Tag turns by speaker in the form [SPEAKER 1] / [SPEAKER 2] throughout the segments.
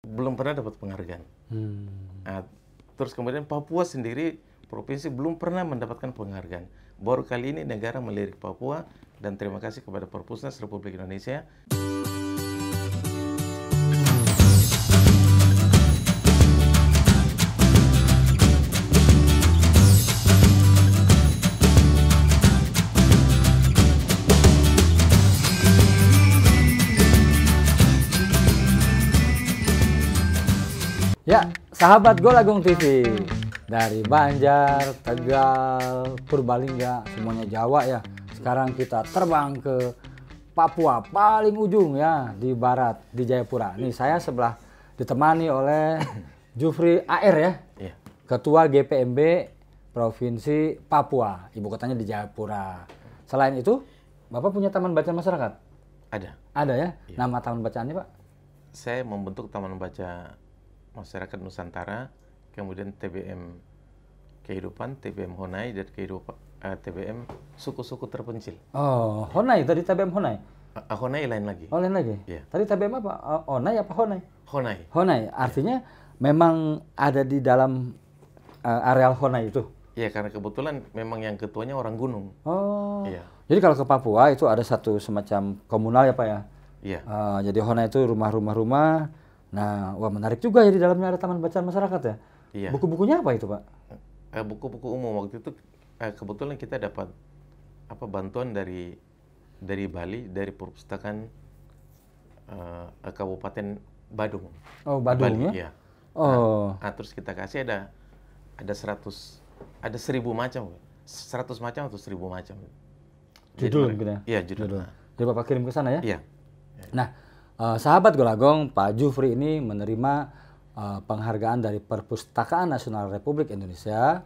[SPEAKER 1] belum pernah dapat penghargaan. Nah, terus kemudian Papua sendiri, provinsi belum pernah mendapatkan penghargaan. Baru kali ini negara melirik Papua, dan terima kasih kepada Perpusnas Republik Indonesia.
[SPEAKER 2] Ya, sahabat Golagung TV dari Banjar, Tegal, Purbalingga, semuanya Jawa ya. Sekarang kita terbang ke Papua paling ujung ya, di barat, di Jayapura. Nih saya sebelah ditemani oleh Jufri AR ya,
[SPEAKER 1] Iya.
[SPEAKER 2] Ketua GPMB Provinsi Papua, ibu kotanya di Jayapura. Selain itu, Bapak punya taman bacaan masyarakat?
[SPEAKER 1] Ada.
[SPEAKER 2] Ada ya?
[SPEAKER 1] Iya.
[SPEAKER 2] Nama taman bacaannya Pak?
[SPEAKER 1] Saya membentuk Taman Baca Masyarakat Nusantara, kemudian TBM Kehidupan, TBM Honai, dan TBM Suku-Suku Terpencil.
[SPEAKER 2] Oh, Honai, tadi TBM Honai?
[SPEAKER 1] Honai lain lagi.
[SPEAKER 2] Oh, lain lagi?
[SPEAKER 1] Iya.
[SPEAKER 2] Tadi TBM apa? Honai apa Honai?
[SPEAKER 1] Honai.
[SPEAKER 2] Honai, artinya memang ada di dalam areal Honai itu?
[SPEAKER 1] Iya, karena kebetulan memang yang ketuanya orang gunung.
[SPEAKER 2] Oh,
[SPEAKER 1] Iya.
[SPEAKER 2] jadi kalau ke Papua itu ada satu semacam komunal ya Pak ya?
[SPEAKER 1] Iya.
[SPEAKER 2] Jadi Honai itu rumah-rumah. Nah, wah menarik juga ya, di dalamnya ada taman bacaan masyarakat ya?
[SPEAKER 1] Iya.
[SPEAKER 2] Buku-bukunya apa itu Pak?
[SPEAKER 1] Buku-buku umum waktu itu kebetulan kita dapat bantuan dari Bali, dari perpustakaan Kabupaten Badung.
[SPEAKER 2] Oh, Badung
[SPEAKER 1] Bali,
[SPEAKER 2] ya?
[SPEAKER 1] Iya.
[SPEAKER 2] Oh,
[SPEAKER 1] Terus kita kasih ada 1000 macam, 100 macam atau 1000 macam.
[SPEAKER 2] judul gitu ya?
[SPEAKER 1] Iya, judul.
[SPEAKER 2] Judul. Jadi Bapak kirim ke sana ya?
[SPEAKER 1] Iya.
[SPEAKER 2] Nah, sahabat Golagong, Pak Jufri ini menerima penghargaan dari Perpustakaan Nasional Republik Indonesia,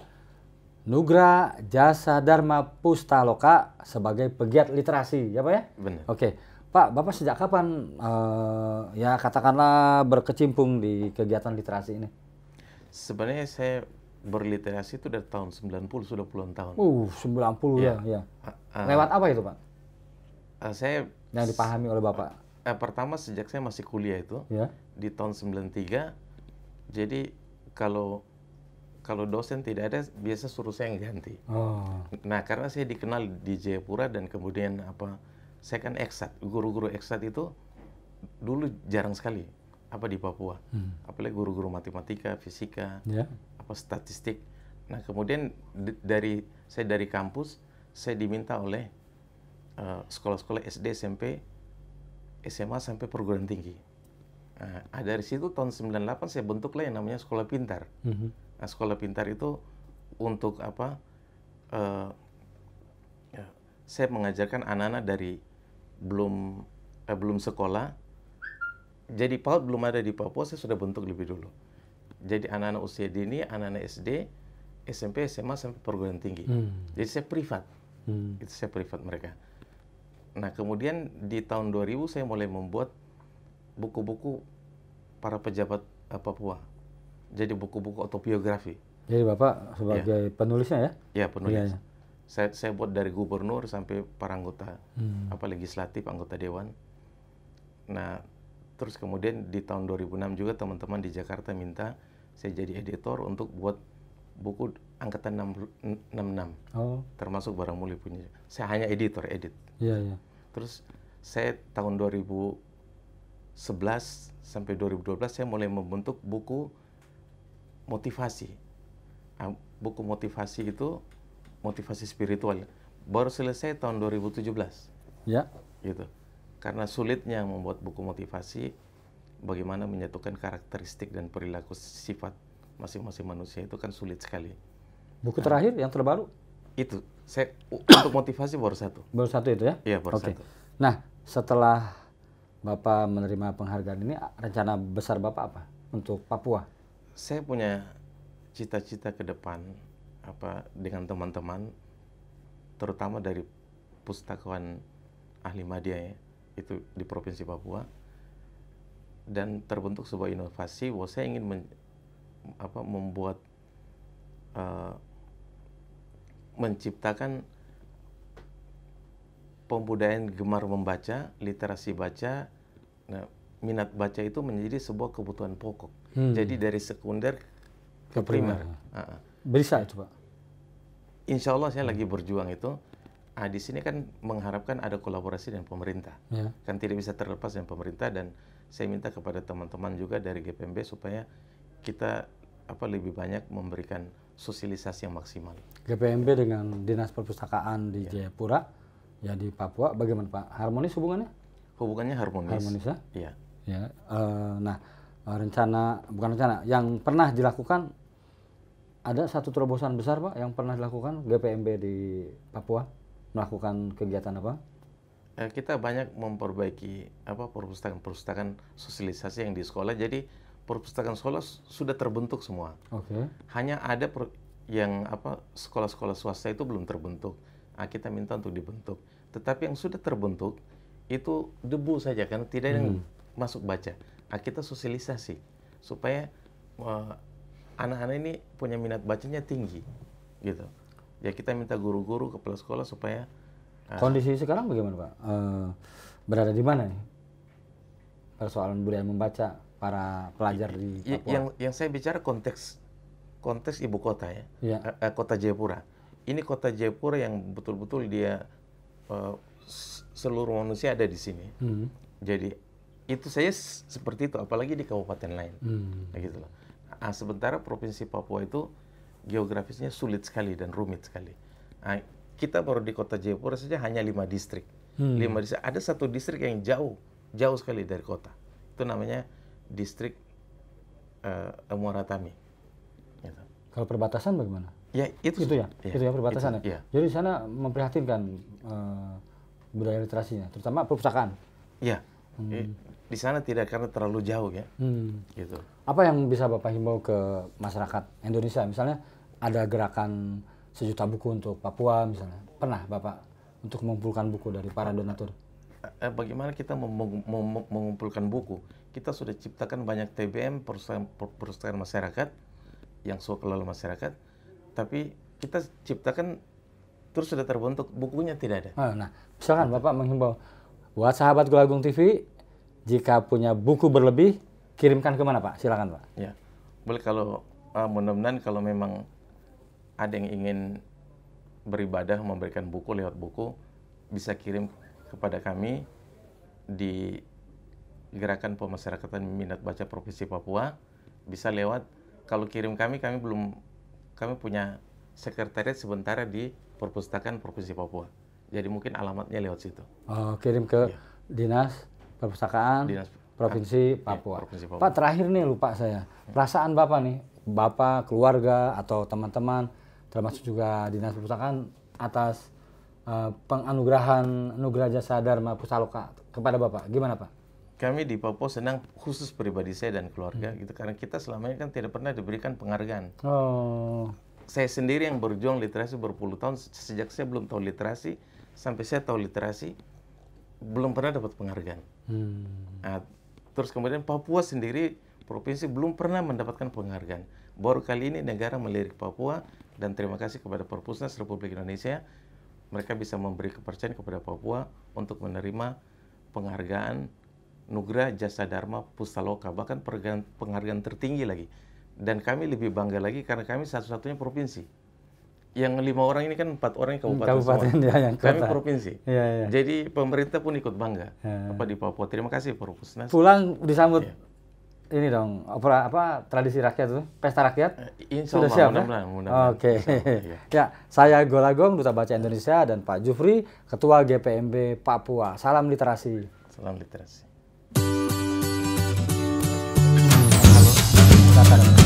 [SPEAKER 2] Nugra Jasa Dharma Pustaloka sebagai pegiat literasi, ya Pak ya?
[SPEAKER 1] Benar.
[SPEAKER 2] Oke, Pak, Bapak sejak kapan ya katakanlah berkecimpung di kegiatan literasi ini?
[SPEAKER 1] Sebenarnya saya berliterasi itu dari tahun 90, sudah puluhan tahun.
[SPEAKER 2] 90 ya, ya. Lewat apa itu Pak?
[SPEAKER 1] Saya
[SPEAKER 2] Yang dipahami oleh Bapak?
[SPEAKER 1] pertama sejak saya masih kuliah itu,
[SPEAKER 2] Ya.
[SPEAKER 1] di tahun 93, jadi kalau dosen tidak ada, biasa suruh saya yang ganti.
[SPEAKER 2] Oh,
[SPEAKER 1] Nah, karena saya dikenal di Jayapura dan kemudian saya kan eksat, guru-guru eksat itu dulu jarang sekali di Papua. Apalagi guru-guru matematika, fisika,
[SPEAKER 2] ya.
[SPEAKER 1] statistik. Nah, kemudian saya dari kampus, saya diminta oleh sekolah-sekolah SD, SMP, SMA sampai perguruan tinggi. Nah, dari situ tahun 98 saya bentuklah yang namanya Sekolah Pintar. Nah, Sekolah Pintar itu untuk saya mengajarkan anak-anak dari belum sekolah. Jadi PAUD belum ada di Papua, saya sudah bentuk lebih dulu. Jadi anak-anak usia dini, anak-anak SD, SMP, SMA sampai perguruan tinggi. Jadi saya privat. Itu saya privat mereka. Nah, kemudian di tahun 2000 saya mulai membuat buku-buku para pejabat Papua. Jadi buku-buku autobiografi.
[SPEAKER 2] Jadi Bapak sebagai penulisnya ya?
[SPEAKER 1] Ya, penulis.
[SPEAKER 2] Iya, iya.
[SPEAKER 1] Saya buat dari gubernur sampai para anggota legislatif, anggota dewan. Nah, terus kemudian di tahun 2006 juga teman-teman di Jakarta minta saya jadi editor untuk buat buku angkatan 66.
[SPEAKER 2] Oh,
[SPEAKER 1] Termasuk Barang Muli punya. Saya hanya edit.
[SPEAKER 2] iya, iya.
[SPEAKER 1] Terus saya tahun 2011 sampai 2012 saya mulai membentuk buku motivasi. Buku motivasi itu motivasi spiritual. Baru selesai tahun 2017.
[SPEAKER 2] Ya.
[SPEAKER 1] Gitu. Karena sulitnya membuat buku motivasi, bagaimana menyatukan karakteristik dan perilaku sifat masing-masing manusia itu kan sulit sekali.
[SPEAKER 2] Buku terakhir yang terbaru?
[SPEAKER 1] Itu saya untuk motivasi baru satu.
[SPEAKER 2] Baru satu itu ya?
[SPEAKER 1] Iya, baru
[SPEAKER 2] Oke.
[SPEAKER 1] satu.
[SPEAKER 2] Nah, setelah Bapak menerima penghargaan ini, rencana besar Bapak apa untuk Papua?
[SPEAKER 1] Saya punya cita-cita ke depan dengan teman-teman, terutama dari pustakawan ahli media itu di Provinsi Papua, dan terbentuk sebuah inovasi bahwa saya ingin membuat menciptakan pembudayaan gemar membaca, literasi baca, minat baca itu menjadi sebuah kebutuhan pokok. Jadi dari sekunder ke primer.
[SPEAKER 2] Bisa itu Pak?
[SPEAKER 1] Insya Allah saya lagi berjuang itu. Di sini kan mengharapkan ada kolaborasi dengan pemerintah. Kan tidak bisa terlepas dengan pemerintah, dan saya minta kepada teman-teman juga dari GPMB supaya kita lebih banyak memberikan sosialisasi yang maksimal.
[SPEAKER 2] GPMB dengan Dinas Perpustakaan di Jayapura, ya di Papua, bagaimana Pak? Harmonis hubungannya?
[SPEAKER 1] Hubungannya harmonis.
[SPEAKER 2] Harmonis ya?
[SPEAKER 1] Iya.
[SPEAKER 2] Ya, nah bukan rencana, yang pernah dilakukan, ada satu terobosan besar Pak yang pernah dilakukan GPMB di Papua, melakukan kegiatan apa?
[SPEAKER 1] Kita banyak memperbaiki perpustakaan sosialisasi yang di sekolah. Jadi perpustakaan sekolah sudah terbentuk semua. Hanya ada yang sekolah-sekolah swasta itu belum terbentuk. Kita minta untuk dibentuk. Tetapi yang sudah terbentuk itu debu saja, kan tidak ada yang masuk baca. Kita sosialisasi supaya anak-anak ini punya minat bacanya tinggi, gitu. Ya kita minta guru-guru, kepala sekolah supaya
[SPEAKER 2] kondisi sekarang bagaimana Pak? Berada di mana nih persoalan budaya membaca para pelajar di Papua?
[SPEAKER 1] Yang saya bicara konteks ibu kota ya, kota Jayapura. Ini kota Jayapura yang betul-betul dia seluruh manusia ada di sini. Jadi itu saya seperti itu, apalagi di kabupaten lain. Gitu loh. Sementara provinsi Papua itu geografisnya sulit sekali dan rumit sekali. Kita baru di kota Jayapura saja hanya 5 distrik. 5 distrik. Ada satu distrik yang jauh sekali dari kota. Itu namanya distrik Muaratami. Gitu.
[SPEAKER 2] Kalau perbatasan bagaimana?
[SPEAKER 1] Ya itu
[SPEAKER 2] ya perbatasan
[SPEAKER 1] itu, ya.
[SPEAKER 2] Jadi di sana memprihatinkan budaya literasinya, terutama perpustakaan.
[SPEAKER 1] Iya. Di sana tidak, karena terlalu jauh ya. Gitu.
[SPEAKER 2] Apa yang bisa Bapak himbau ke masyarakat Indonesia? Misalnya ada gerakan 1 juta buku untuk Papua misalnya. Pernah Bapak untuk mengumpulkan buku dari para donatur?
[SPEAKER 1] Bagaimana kita mengumpulkan buku? Kita sudah ciptakan banyak TBM, perpustakaan masyarakat, yang sukarela masyarakat, tapi kita ciptakan terus sudah terbentuk, bukunya tidak ada.
[SPEAKER 2] Nah, misalkan Bapak menghimbau buat sahabat Gol Agung TV, jika punya buku berlebih, kirimkan kemana Pak? Silakan Pak.
[SPEAKER 1] Ya, boleh. Kalau mudah-mudahan kalau memang ada yang ingin beribadah memberikan buku lewat buku, bisa kirim kepada kami di Gerakan Pemasyarakatan Minat Baca Provinsi Papua. Bisa lewat, kalau kirim kami punya sekretariat sementara di Perpustakaan Provinsi Papua. Jadi mungkin alamatnya lewat situ.
[SPEAKER 2] Kirim ke Dinas Perpustakaan Provinsi Papua. Provinsi Papua. Pak, terakhir nih lupa saya. Perasaan Bapak nih, Bapak, keluarga, atau teman-teman, termasuk juga Dinas Perpustakaan, atas penganugerahan Anugerah Jasa Dharma Pustaloka kepada Bapak. Gimana Pak?
[SPEAKER 1] Kami di Papua senang, khusus pribadi saya dan keluarga, gitu, karena kita selama ini kan tidak pernah diberikan penghargaan. Saya sendiri yang berjuang literasi berpuluh tahun, sejak saya belum tahu literasi sampai saya tahu literasi, belum pernah dapat penghargaan. Terus kemudian Papua sendiri, provinsi, belum pernah mendapatkan penghargaan. Baru kali ini negara melirik Papua, dan terima kasih kepada Perpusnas Republik Indonesia, mereka bisa memberi kepercayaan kepada Papua untuk menerima penghargaan Nugra Jasa Dharma Pustaloka, bahkan penghargaan tertinggi lagi. Dan kami lebih bangga lagi karena kami satu-satunya provinsi. Yang 5 orang ini kan 4 orang kabupaten
[SPEAKER 2] ya, yang
[SPEAKER 1] kami provinsi.
[SPEAKER 2] Ya.
[SPEAKER 1] Jadi pemerintah pun ikut bangga di Papua. Terima kasih Perpusnas.
[SPEAKER 2] Pulang disambut ini dong, tradisi rakyat itu, pesta rakyat.
[SPEAKER 1] Insya Allah,
[SPEAKER 2] sudah siap
[SPEAKER 1] mudah-mudahan.
[SPEAKER 2] Oke. Ya, saya Gol Agung, Duta Baca Indonesia, dan Pak Jufri, Ketua GPMB Papua. Salam literasi.
[SPEAKER 1] Salam literasi.
[SPEAKER 2] Halo.